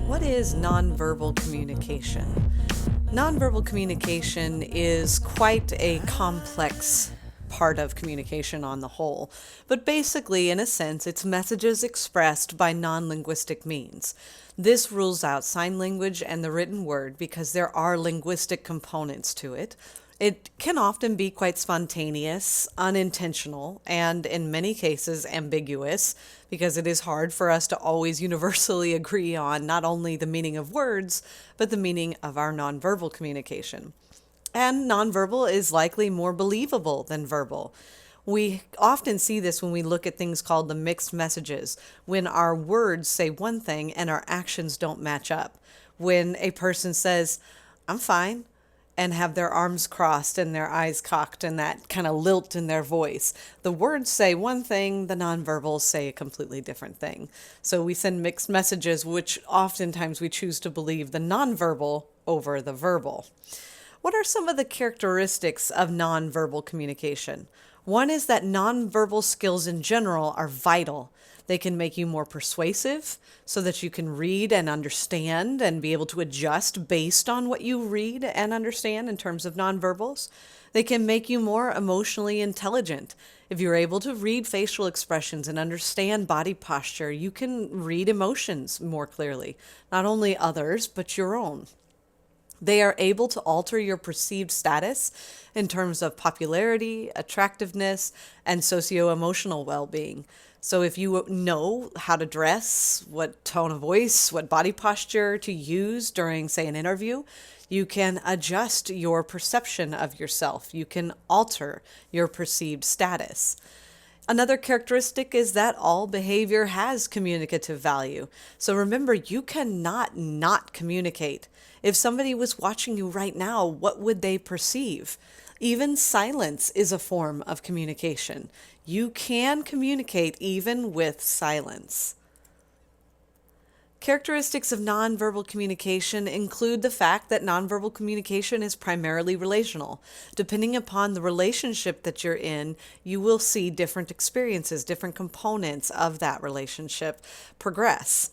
What is nonverbal communication? Nonverbal communication is quite a complex part of communication on the whole, but basically, in a sense, it's messages expressed by non-linguistic means. This rules out sign language and the written word because there are linguistic components to it. It can often be quite spontaneous, unintentional, and in many cases ambiguous because it is hard for us to always universally agree on not only the meaning of words, but the meaning of our nonverbal communication. And nonverbal is likely more believable than verbal. We often see this when we look at things called the mixed messages, when our words say one thing and our actions don't match up. When a person says, I'm fine, and have their arms crossed and their eyes cocked and that kind of lilt in their voice. The words say one thing, the nonverbals say a completely different thing. So we send mixed messages, which oftentimes we choose to believe the nonverbal over the verbal. What are some of the characteristics of nonverbal communication? One is that nonverbal skills in general are vital. They can make you more persuasive so that you can read and understand and be able to adjust based on what you read and understand in terms of nonverbals. They can make you more emotionally intelligent. If you're able to read facial expressions and understand body posture, you can read emotions more clearly, not only others, but your own. They are able to alter your perceived status in terms of popularity, attractiveness, and socio-emotional well-being. So if you know how to dress, what tone of voice, what body posture to use during, say, an interview, you can adjust your perception of yourself. You can alter your perceived status. Another characteristic is that all behavior has communicative value. So remember, you cannot not communicate. If somebody was watching you right now, what would they perceive? Even silence is a form of communication. You can communicate even with silence. Characteristics of nonverbal communication include the fact that nonverbal communication is primarily relational. Depending upon the relationship that you're in, you will see different experiences, different components of that relationship progress.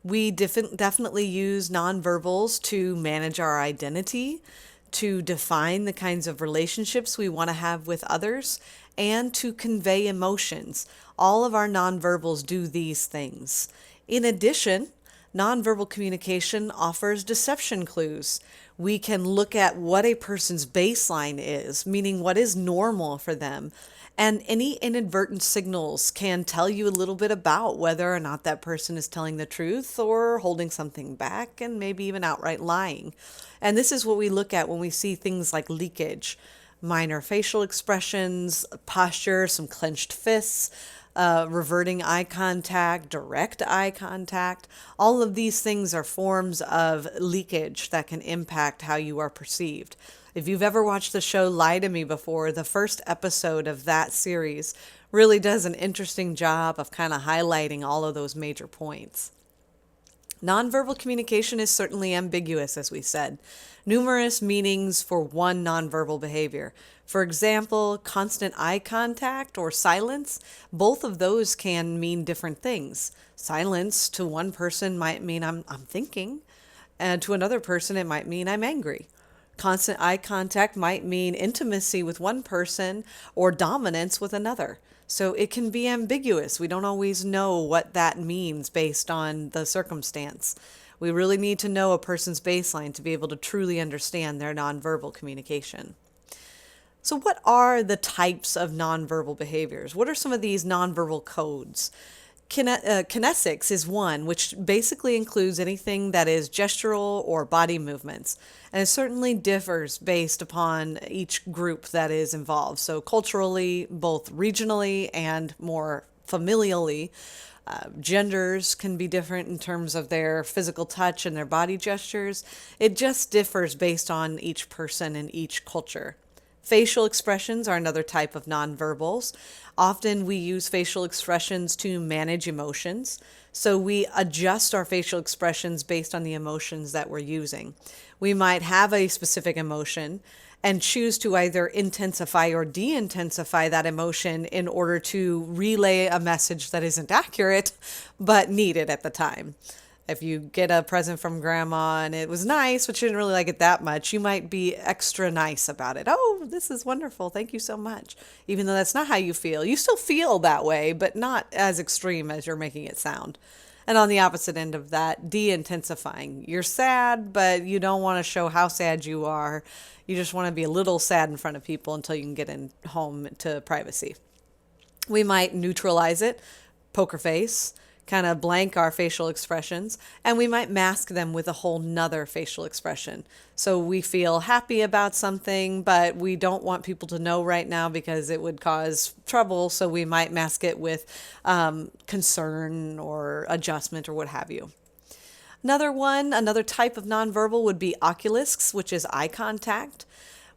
We definitely use nonverbals to manage our identity, to define the kinds of relationships we want to have with others, and to convey emotions. All of our nonverbals do these things. In addition, nonverbal communication offers deception clues. We can look at what a person's baseline is, meaning what is normal for them. And any inadvertent signals can tell you a little bit about whether or not that person is telling the truth or holding something back and maybe even outright lying. And this is what we look at when we see things like leakage, minor facial expressions, posture, some clenched fists, reverting eye contact, direct eye contact. All of these things are forms of leakage that can impact how you are perceived. If you've ever watched the show Lie to Me before, the first episode of that series really does an interesting job of kind of highlighting all of those major points. Nonverbal communication is certainly ambiguous, as we said. Numerous meanings for one nonverbal behavior. For example, constant eye contact or silence, both of those can mean different things. Silence to one person might mean I'm thinking, and to another person it might mean I'm angry. Constant eye contact might mean intimacy with one person or dominance with another. So it can be ambiguous. We don't always know what that means based on the circumstance. We really need to know a person's baseline to be able to truly understand their nonverbal communication. So what are the types of nonverbal behaviors? What are some of these nonverbal codes? Kinesics is one, which basically includes anything that is gestural or body movements. And it certainly differs based upon each group that is involved. So culturally, both regionally and more familially, genders can be different in terms of their physical touch and their body gestures. It just differs based on each person and each culture. Facial expressions are another type of nonverbals. Often we use facial expressions to manage emotions. So we adjust our facial expressions based on the emotions that we're using. We might have a specific emotion and choose to either intensify or de-intensify that emotion in order to relay a message that isn't accurate but needed at the time. If you get a present from grandma and it was nice, but you didn't really like it that much, you might be extra nice about it. Oh, this is wonderful. Thank you so much. Even though that's not how you feel. You still feel that way, but not as extreme as you're making it sound. And on the opposite end of that, de-intensifying. You're sad, but you don't want to show how sad you are. You just want to be a little sad in front of people until you can get in home to privacy. We might neutralize it, poker face, kind of blank our facial expressions, and we might mask them with a whole nother facial expression. So we feel happy about something, but we don't want people to know right now because it would cause trouble. So we might mask it with concern or adjustment or what have you. Another type of nonverbal would be Oculus, which is eye contact.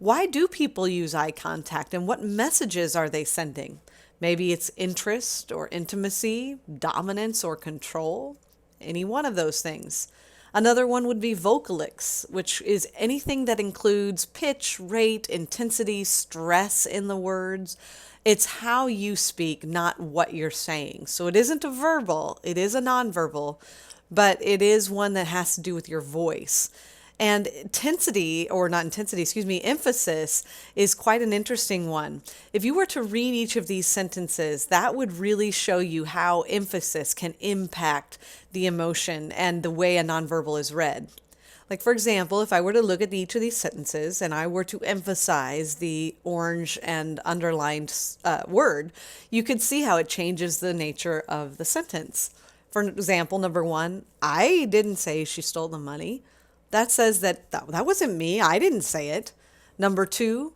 Why do people use eye contact and what messages are they sending? Maybe it's interest or intimacy, dominance or control, any one of those things. Another one would be vocalics, which is anything that includes pitch, rate, intensity, stress in the words. It's how you speak, not what you're saying. So it isn't a verbal, it is a nonverbal, but it is one that has to do with your voice. And emphasis is quite an interesting one. If you were to read each of these sentences, that would really show you how emphasis can impact the emotion and the way a nonverbal is read. Like, for example, if I were to look at each of these sentences and I were to emphasize the orange and underlined word, you could see how it changes the nature of the sentence. For example, number 1, I didn't say she stole the money. That says that wasn't me. I didn't say it. Number 2,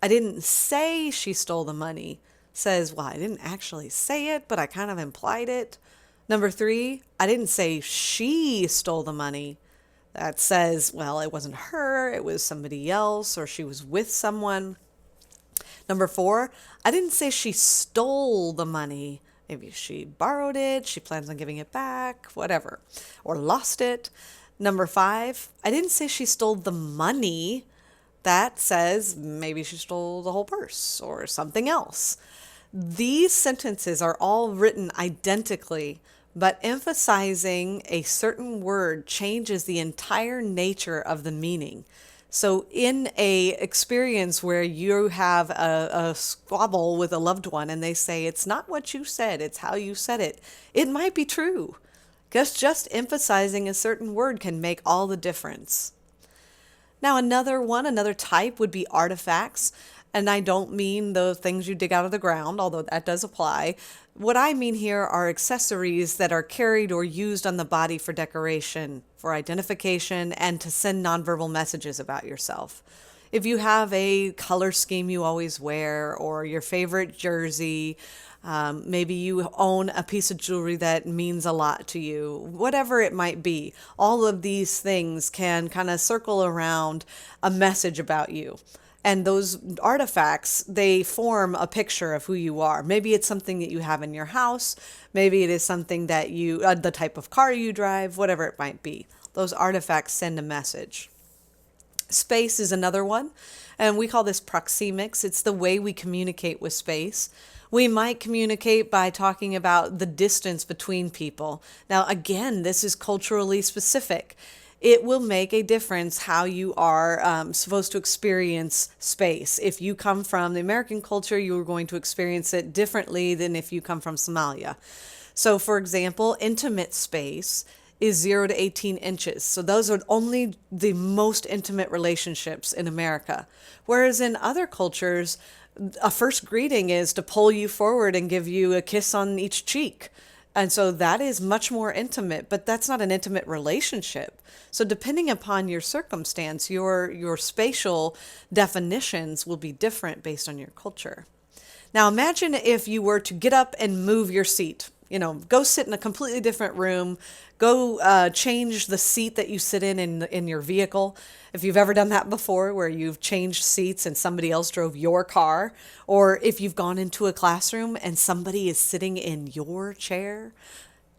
I didn't say she stole the money. Says, well, I didn't actually say it, but I kind of implied it. Number 3, I didn't say she stole the money. That says, well, it wasn't her, it was somebody else, or she was with someone. Number 4, I didn't say she stole the money. Maybe she borrowed it, she plans on giving it back, whatever, or lost it. Number 5, I didn't say she stole the money. That says maybe she stole the whole purse or something else. These sentences are all written identically, but emphasizing a certain word changes the entire nature of the meaning. So in a experience where you have a squabble with a loved one and they say, it's not what you said, it's how you said it, it might be true. Because just emphasizing a certain word can make all the difference. Now another type would be artifacts. And I don't mean the things you dig out of the ground, although that does apply. What I mean here are accessories that are carried or used on the body for decoration, for identification, and to send nonverbal messages about yourself. If you have a color scheme you always wear, or your favorite jersey, maybe you own a piece of jewelry that means a lot to you, whatever it might be, all of these things can kind of circle around a message about you. And those artifacts, they form a picture of who you are. Maybe it's something that you have in your house. Maybe it is something that the type of car you drive, whatever it might be. Those artifacts send a message. Space is another one, and we call this proxemics. It's the way we communicate with space. We might communicate by talking about the distance between people. Now, again, this is culturally specific. It will make a difference how you are supposed to experience space. If you come from the American culture, you are going to experience it differently than if you come from Somalia. So, for example, intimate space is 0 to 18 inches. So those are only the most intimate relationships in America. Whereas in other cultures, a first greeting is to pull you forward and give you a kiss on each cheek. And so that is much more intimate, but that's not an intimate relationship. So depending upon your circumstance, your spatial definitions will be different based on your culture. Now imagine if you were to get up and move your seat. Go sit in a completely different room. Go change the seat that you sit in your vehicle. If you've ever done that before, where you've changed seats and somebody else drove your car, or if you've gone into a classroom and somebody is sitting in your chair,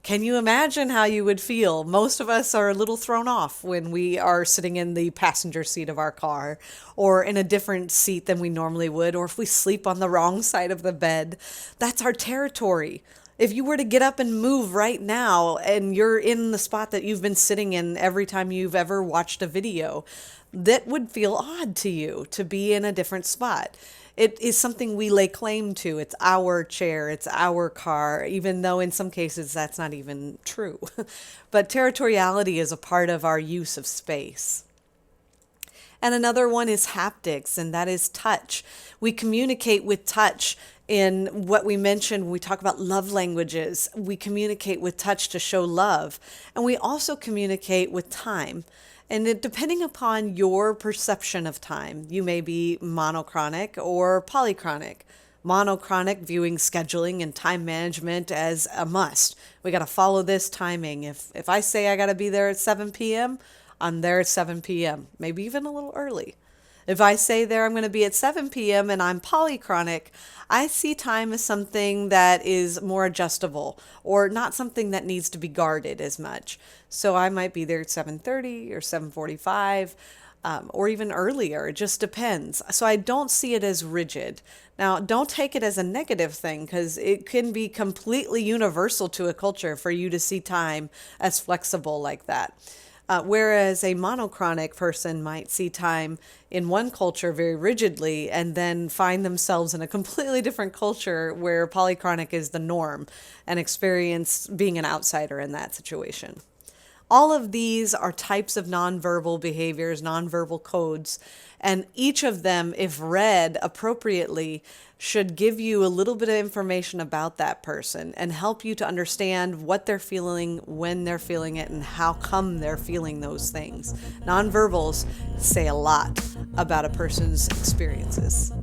Can you imagine how you would feel? Most of us are a little thrown off when we are sitting in the passenger seat of our car or in a different seat than we normally would, or if we sleep on the wrong side of the bed. That's our territory. If you were to get up and move right now and you're in the spot that you've been sitting in every time you've ever watched a video, that would feel odd to you to be in a different spot. It is something we lay claim to. It's our chair, it's our car, even though in some cases that's not even true. But territoriality is a part of our use of space. And another one is haptics, and that is touch. We communicate with touch in what we mentioned when we talk about love languages. We communicate with touch to show love, and we also communicate with time. And depending upon your perception of time, you may be monochronic or polychronic. Monochronic, viewing scheduling and time management as a must. We got to follow this timing. If I say I got to be there at 7 p.m., I'm there at 7 p.m., maybe even a little early. If I say there I'm going to be at 7 p.m. and I'm polychronic, I see time as something that is more adjustable or not something that needs to be guarded as much. So I might be there at 7:30 or 7:45 or even earlier. It just depends. So I don't see it as rigid. Now, don't take it as a negative thing because it can be completely universal to a culture for you to see time as flexible like that. Whereas a monochronic person might see time in one culture very rigidly and then find themselves in a completely different culture where polychronic is the norm and experience being an outsider in that situation. All of these are types of nonverbal behaviors, nonverbal codes, and each of them, if read appropriately, should give you a little bit of information about that person and help you to understand what they're feeling, when they're feeling it, and how come they're feeling those things. Nonverbals say a lot about a person's experiences.